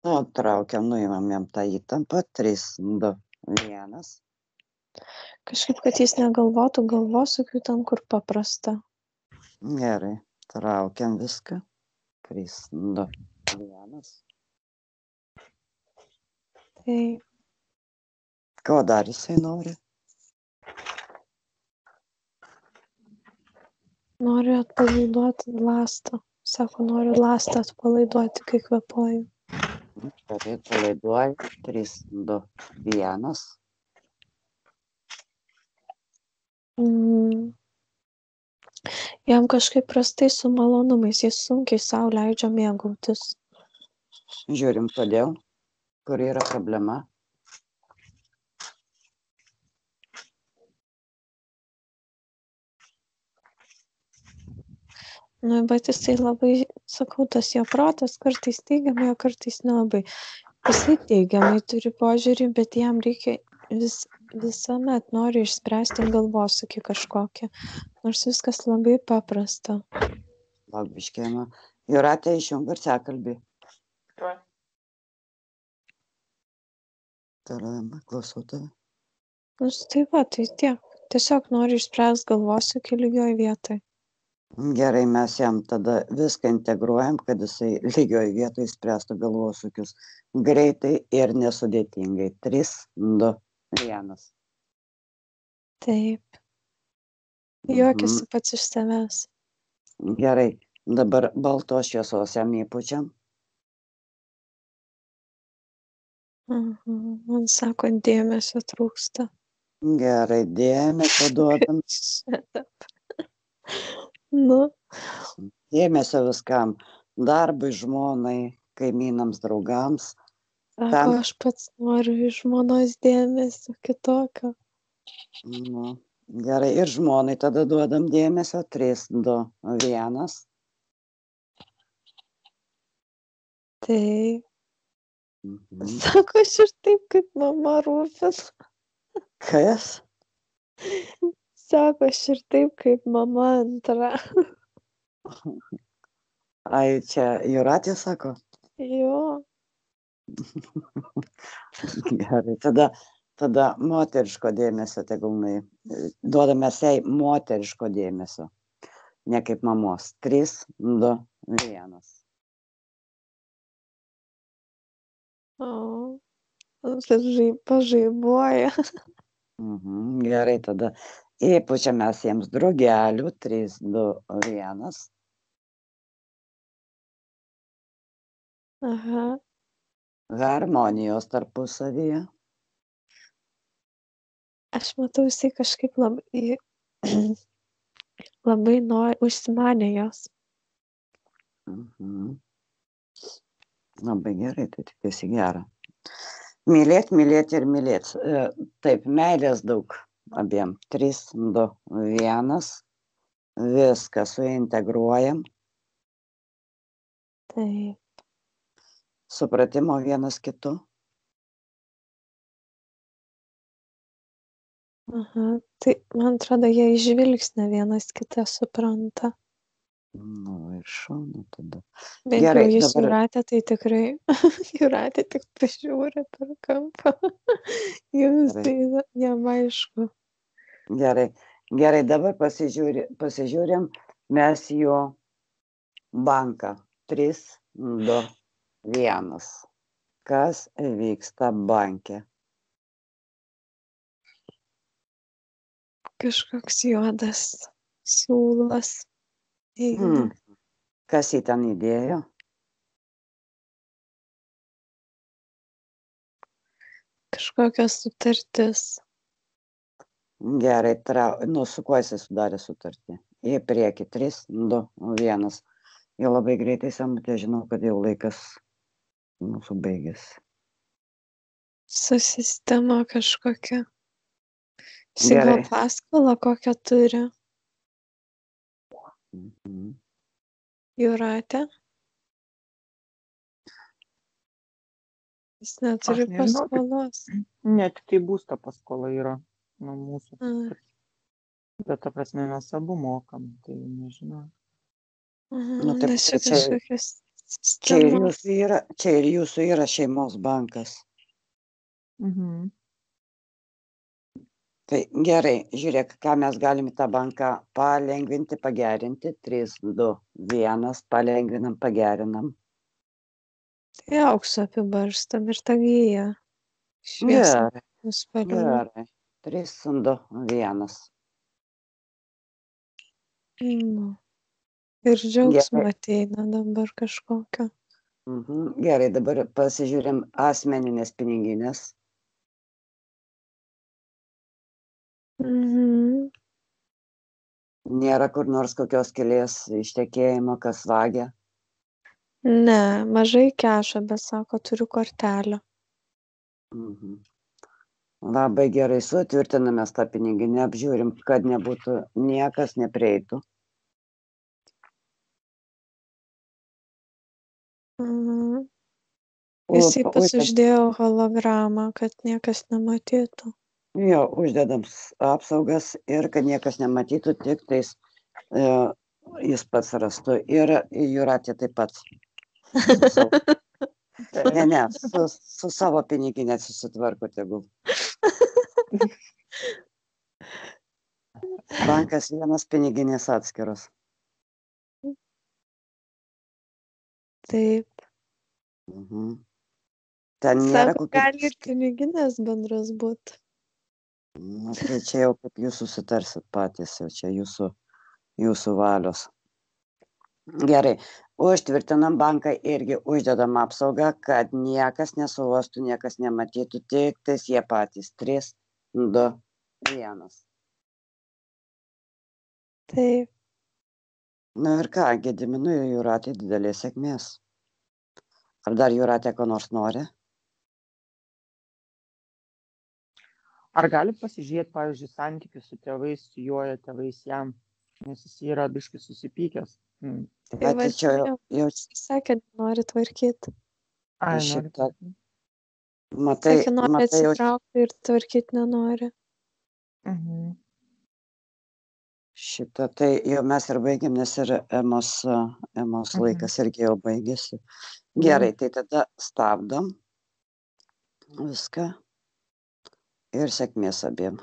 Nu, traukiam, nuimam jam tą įtampą. 3, 2, 1. Kažkaip, kad jis negalvotų galvosūkių ten, kur paprasta. Gerai. Traukiam viską. 3, 2, 1. Tai Ko dar jisai nori? noriu atpalaiduoti lastą. Sako, noriu lastą atpalaiduoti, kai kvėpuoju. Gerai, palaiduoju. 3, 2, 1. Jam kažkaip prastai su malonumais, jis sunkiai sau leidžia mėgautis. Žiūrim, kodėl. Kur yra problema. Nu, bet jisai labai, sakau, tas jo protas kartais teigiamai, o kartais nelabai. Jisai teigiamai turi požiūrį, bet jam reikia visuomet nori išspręsti galvosūkį kažkokią. Nors viskas labai paprasta. Laukbiškėjama. Jūratė, išjung garsiakalbį. Taradama, klausau tave. Nu, tai va, tai tiek. Tiesiog nori išspręsti galvosūkį lygioj vietoj. Gerai, mes jam tada viską integruojam, kad jisai lygioj vietoj spręstų galvosūkius. Greitai ir nesudėtingai. 3, 2, 1. Taip. Juokiasi pats iš savęs. Gerai, dabar baltos šviesos jam įpučiam. Man sako, dėmesio trūksta. Gerai, dėmesio duodam. Nu. Dėmesio viskam. Darbui, žmonai, kaimynams, draugams. Sako, aš pats noriu iš žmonos dėmesio kitokio. Nu, gerai, ir žmonai tada duodam dėmesio. 3, 2, 1. Tai. Sako, aš ir taip, kaip mama rūpina. Kas? Sako, aš ir taip, kaip mama antra. Ai, čia Jūratė sako? Jo. Gerai, tada moteriško dėmesio tegul duodame jai moteriško dėmesio. Ne kaip mamos. 3, 2, 1. Pažaibuoja. Gerai, tada įpučiam mes jiems drugelių. 3, 2, 1. Aha. Harmonijos tarpusavyje. Aš matau, jisai kažkaip labai užsimanė jos. Labai gerai, tai tikiuosi gera. Mylėt, mylėt ir mylėt. Taip, meilės daug abiem. 3, 2, 1. Viską suintegruojam. Taip. Supratimo vienas kitu. Aha, tai man atrodo, jie žvilgsnę vienas kitą supranta. Nu, ir šaunu tada. Bent jau jis Jūratė, tai tikrai Jūratė tik pažiūrė per kampą. Jums tai jam aišku. Gerai, dabar pasižiūrim mes jo banką. 3, 2, 1. Kas vyksta banke? Kažkoks juodas siūlas. Kas jį ten įdėjo? Kažkokia sutartis. Gerai, su kuo jisai sudarė sutartį? Į priekį. 3, 2, 1. Jau labai greitai samutė, žinau, kad jau laikas mūsų baigėsi. Su sistema kažkokia. Gal paskolą kokią turi? Jūratė? Jis neturi paskolos. Ne, tik tai būsto paskola yra nuo mūsų. Bet ta prasme mes abu mokam, tai nežinau. Nes čia kažkokios Sistema. Čia ir jūsų yra šeimos bankas. Mhm. Tai gerai, žiūrėk, ką mes galime tą banką palengvinti, pagerinti. 3, 2, 1, palengvinam, pagerinam. Tai aukso apibarstam ir ta gyja. Šviesa Gerai, nuspalvina. gerai. 3, 2, 1. Nu. Ir džiaugsmo ateina dabar kažkokio. Gerai, dabar pasižiūrim asmeninės piniginės. Mhm. Nėra kur nors kokios skylės ištekėjimo, kas vagia. Ne, mažai kešo, bet sako, turiu kortelę. Labai gerai, sutvirtiname tą piniginę, apžiūrim, kad nebūtų niekas neprieitų. Mhm. Jisai pats uždėjo hologramą, kad niekas nematytų. Jo, uždedam apsaugas ir kad niekas nematytų, tik tais jis pats rastų. Ir Jūratė taip pat. Ne, su savo piniginė susitvarko tegul. Bankas vienas, piniginės atskiros. Taip. Ten nėra Sako, kokių... gali ir piniginės bendras būti. Nu, tai čia jau kaip jūs susitarsit patys, jau čia jūsų valios. Gerai, užtvirtinam banką irgi uždedam apsaugą, kad niekas nesuuostų, niekas nematytų, tik tais jie patys. 3, 2, 1. Taip. Na ir ką, Gediminui Jūratė didelės sėkmės. Ar dar Jūratė ko nors nori? Ar gali pasižiūrėti, pavyzdžiui, santykius su tėvais, su juo, tėvais jam, nes jis yra biškai susipykęs. Tai va, jau sakė, nori tvarkyti. Ai, šitą. nori. Matai, Sakė, nori atsitraukti ir tvarkyti nenori. Šitą, tai jau mes ir baigėm, nes ir Emos laikas irgi jau baigėsi. Gerai, tai tada stabdom viską ir sėkmės abiem.